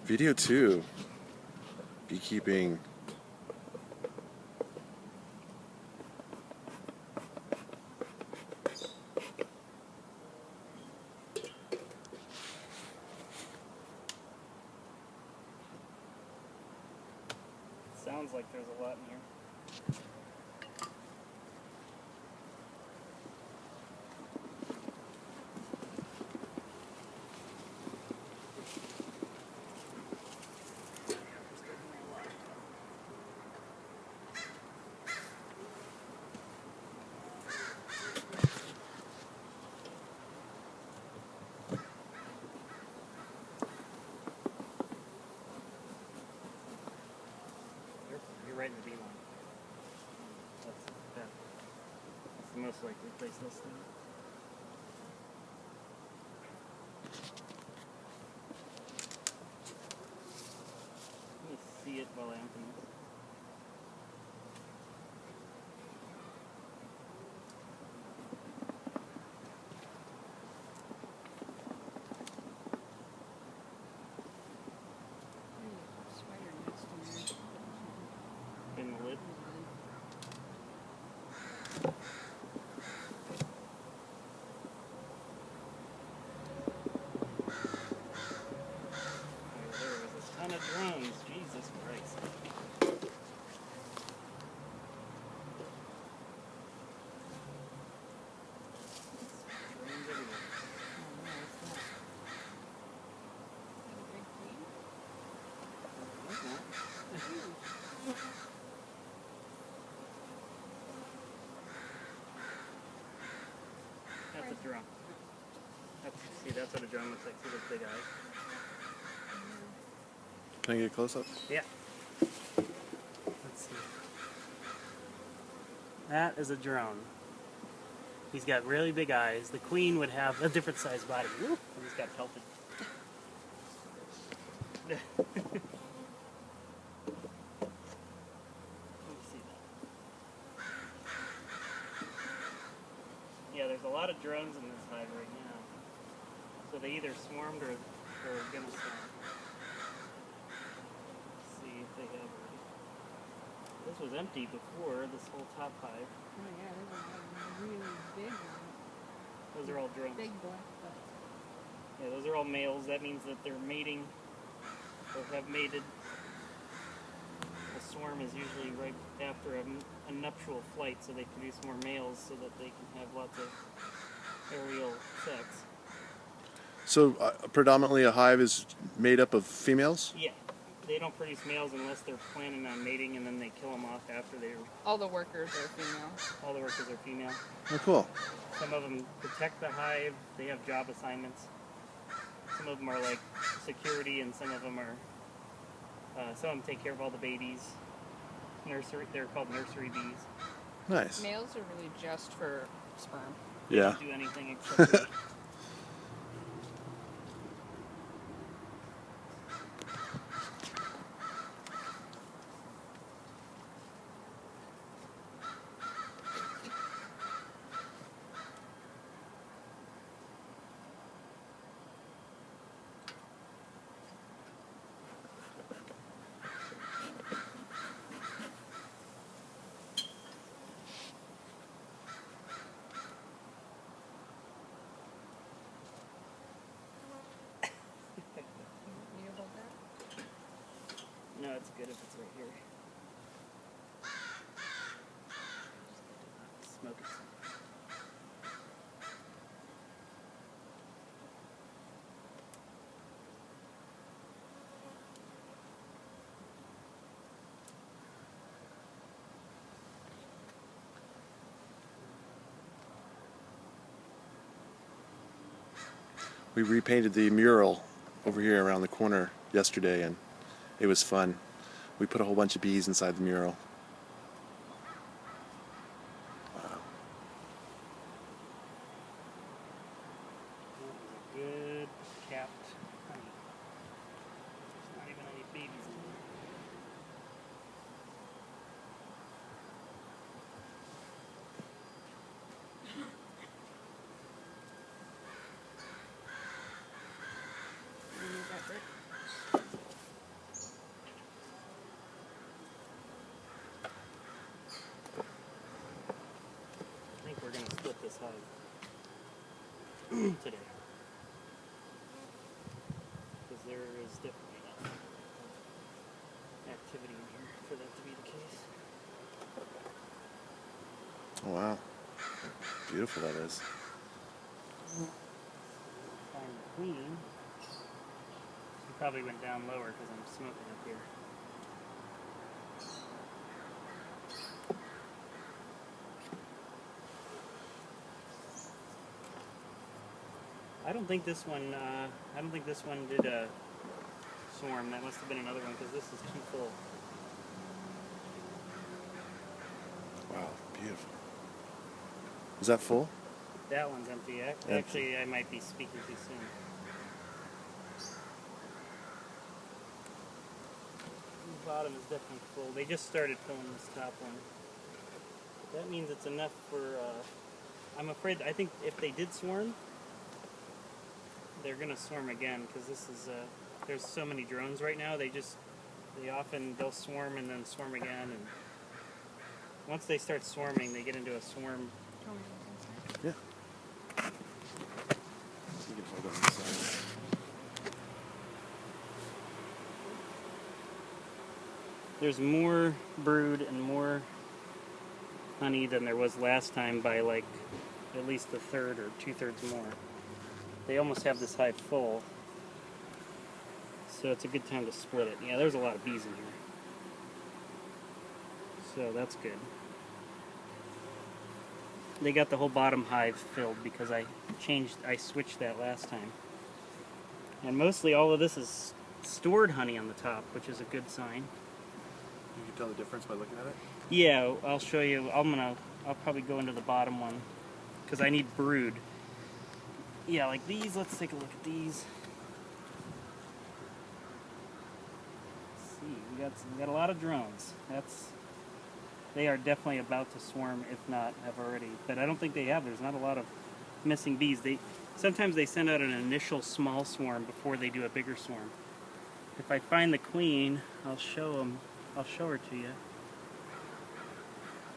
Video 2. Beekeeping. Sounds like there's a lot in here. You're right in the bee line. That's the most likely place they'll stand. Let me see it while I open this. In the lid. There was a ton of drones. Jesus Christ. Drones everywhere. That's a drone. That's what a drone looks like. See those big eyes? Can I get a close-up? Yeah. Let's see. That is a drone. He's got really big eyes. The queen would have a different sized body. Woo! And he's got pelted. Let me see that. Yeah, there's a lot of drones in this hive right now. So they either swarmed or gonna swarm. Let's see if they have already. This was empty before, this whole top hive. Oh yeah, there's a lot of really big ones. Those are all drones. Big black butts. Yeah, those are all males. That means that they're mating or have mated. The swarm is usually right after a nuptial flight, so they produce more males so that they can have lots of aerial sex. So predominantly a hive is made up of females? Yeah, they don't produce males unless they're planning on mating, and then they kill them off after they're... All the workers are female. All the workers are female. Oh, cool. Some of them protect the hive. They have job assignments. Some of them are like security, and some of them are... some of them take care of all the babies. They're called nursery bees. Nice. Males are really just for sperm. They Yeah. don't do anything except mate. You hold that? No, it's good if it's right here. Smoke it. We repainted the mural over here around the corner yesterday, and it was fun. We put a whole bunch of bees inside the mural. Wow. That was a good capped honey. There's not even any babies in there. You need that brick? hive today. Because there is definitely enough activity in here for that to be the case. Oh wow, beautiful that is. Find the queen. She probably went down lower because I'm smoking up here. I don't think this one. I don't think this one did a swarm. That must have been another one because this is too full. Wow, beautiful. Is that full? That one's empty. Actually, I might be speaking too soon. The bottom is definitely full. They just started filling this top one. That means it's enough for. I'm afraid. I think if they did swarm, they're gonna swarm again because this is. There's so many drones right now. They'll swarm and then swarm again, and once they start swarming, they get into a swarm. Yeah. You can hold on this side. There's more brood and more honey than there was last time by like at least a third or 2/3 more. They almost have this hive full, so it's a good time to split it. Yeah, there's a lot of bees in here, so that's good. They got the whole bottom hive filled because I switched that last time. And mostly all of this is stored honey on the top, which is a good sign. You can tell the difference by looking at it? Yeah, I'll show you. I'll probably go into the bottom one because I need brood. Yeah, like these. Let's take a look at these. Let's see, we got a lot of drones. They are definitely about to swarm, if not have already. But I don't think they have. There's not a lot of missing bees. Sometimes they send out an initial small swarm before they do a bigger swarm. If I find the queen, I'll show her to you.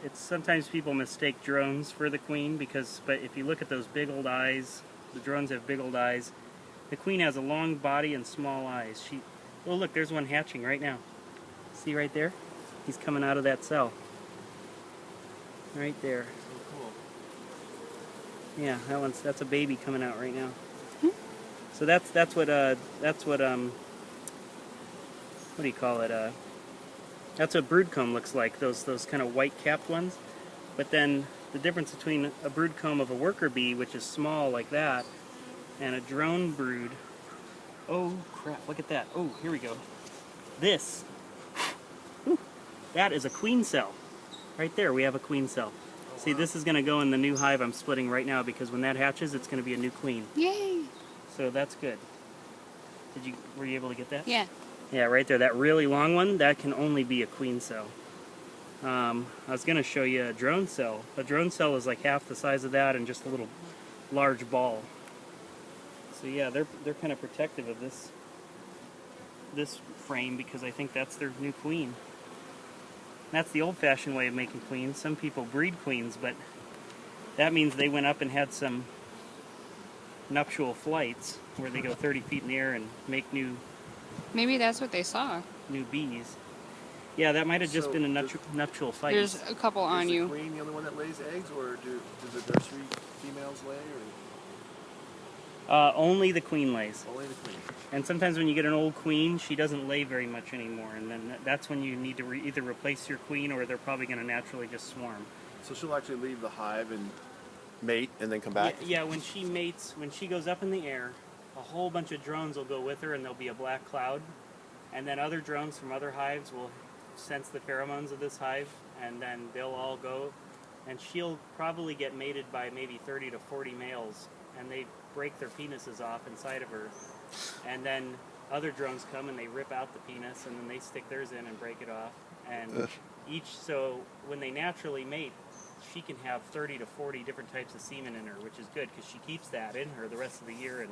It's sometimes people mistake drones for the queen but if you look at those big old eyes, the drones have big old eyes. The queen has a long body and small eyes. Oh look, there's one hatching right now. See right there? He's coming out of that cell. Right there. Oh, cool. Yeah, that's a baby coming out right now. So that's what what do you call it? That's what brood comb looks like. Those kind of white capped ones. But then the difference between a brood comb of a worker bee, which is small like that, and a drone brood. Oh crap! Look at that. Oh, here we go. This. Whew, that is a queen cell. Right there, we have a queen cell. Oh, see, wow. This is going to go in the new hive I'm splitting right now because when that hatches, it's going to be a new queen. Yay! So that's good. Were you able to get that? Yeah. Yeah, right there. That really long one, that can only be a queen cell. I was going to show you a drone cell. A drone cell is like half the size of that and just a little large ball. So yeah, they're kind of protective of this frame because I think that's their new queen. That's the old-fashioned way of making queens. Some people breed queens, but that means they went up and had some nuptial flights where they go 30 feet in the air and make new... Maybe that's what they saw. New bees. Yeah, that might have just been a nuptial fight. There's a couple on you. Is the queen the only one that lays eggs, or do the nursery females lay? Or? Only the queen lays. Only the queen. And sometimes when you get an old queen, she doesn't lay very much anymore, and then that's when you need to either replace your queen or they're probably going to naturally just swarm. So she'll actually leave the hive and mate and then come back? Yeah, when she mates, when she goes up in the air, a whole bunch of drones will go with her and there'll be a black cloud. And then other drones from other hives will sense the pheromones of this hive, and then they'll all go. And she'll probably get mated by maybe 30 to 40 males, and they break their penises off inside of her. And then other drones come and they rip out the penis, and then they stick theirs in and break it off. And so when they naturally mate, she can have 30 to 40 different types of semen in her, which is good because she keeps that in her the rest of the year and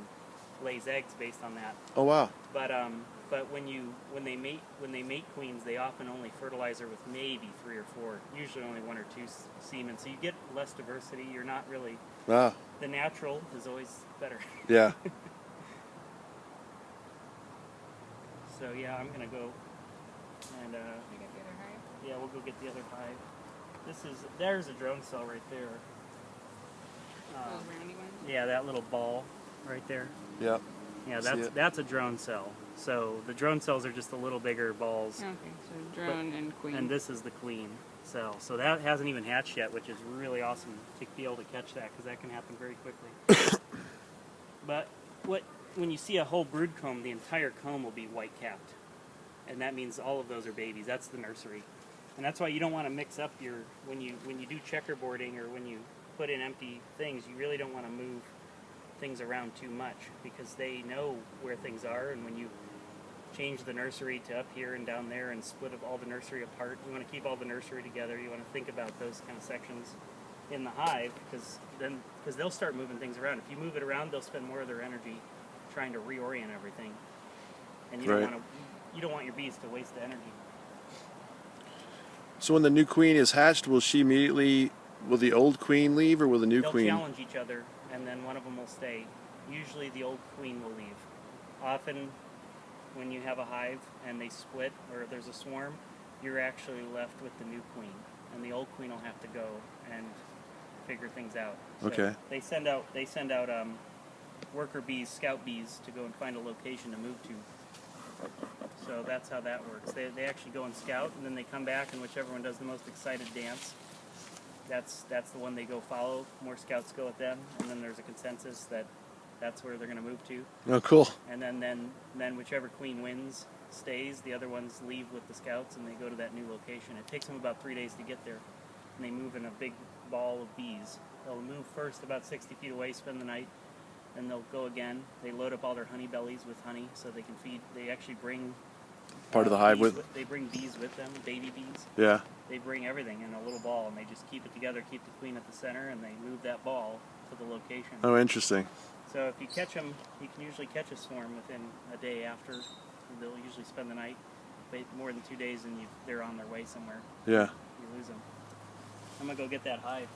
lays eggs based on that. Oh wow! But when they mate queens, they often only fertilize her with maybe 3 or 4, usually only 1 or 2 semen. So you get less diversity. You're not really Wow. The natural is always better. Yeah. So yeah, I'm gonna go and You get the other hive? yeah, we'll go get the other hive. There's a drone cell right there. Those roundy ones? Yeah, that little ball right there. Yeah. Yeah, See it? that's a drone cell. So the drone cells are just a little bigger balls, Okay, so drone and queen. and this is the queen cell. So that hasn't even hatched yet, which is really awesome to be able to catch that because that can happen very quickly. But when you see a whole brood comb, the entire comb will be white capped, and that means all of those are babies. That's the nursery, and that's why you don't want to mix up your when you do checkerboarding or when you put in empty things. You really don't want to move things around too much because they know where things are, and when you change the nursery to up here and down there and split all the nursery apart, you want to keep all the nursery together. You want to think about those kind of sections in the hive because they'll start moving things around. If you move it around, they'll spend more of their energy trying to reorient everything, and you Right. don't want your bees to waste the energy. So when the new queen is hatched, will the old queen leave, or will the new They'll queen? challenge each other, and then one of them will stay. Usually the old queen will leave. Often when you have a hive and they split or there's a swarm, you're actually left with the new queen, and the old queen will have to go and figure things out. So Okay. They send out worker bees, scout bees, to go and find a location to move to. So that's how that works. They actually go and scout, and then they come back, and whichever one does the most excited dance, that's the one they go follow. More scouts go with them, and then there's a consensus that that's where they're going to move to. Oh, cool. And then whichever queen wins stays. The other ones leave with the scouts, and they go to that new location. It takes them about 3 days to get there, and they move in a big ball of bees. They'll move first about 60 feet away, spend the night, and they'll go again. They load up all their honey bellies with honey so they can feed. They actually bring Part of the hive bees with. They bring bees with them, baby bees. Yeah. They bring everything in a little ball, and they just keep it together, keep the queen at the center, and they move that ball to the location. Oh, interesting. So if you catch them, you can usually catch a swarm within a day after. They'll usually spend the night. Wait more than 2 days, and they're on their way somewhere. Yeah. You lose them. I'm going to go get that hive.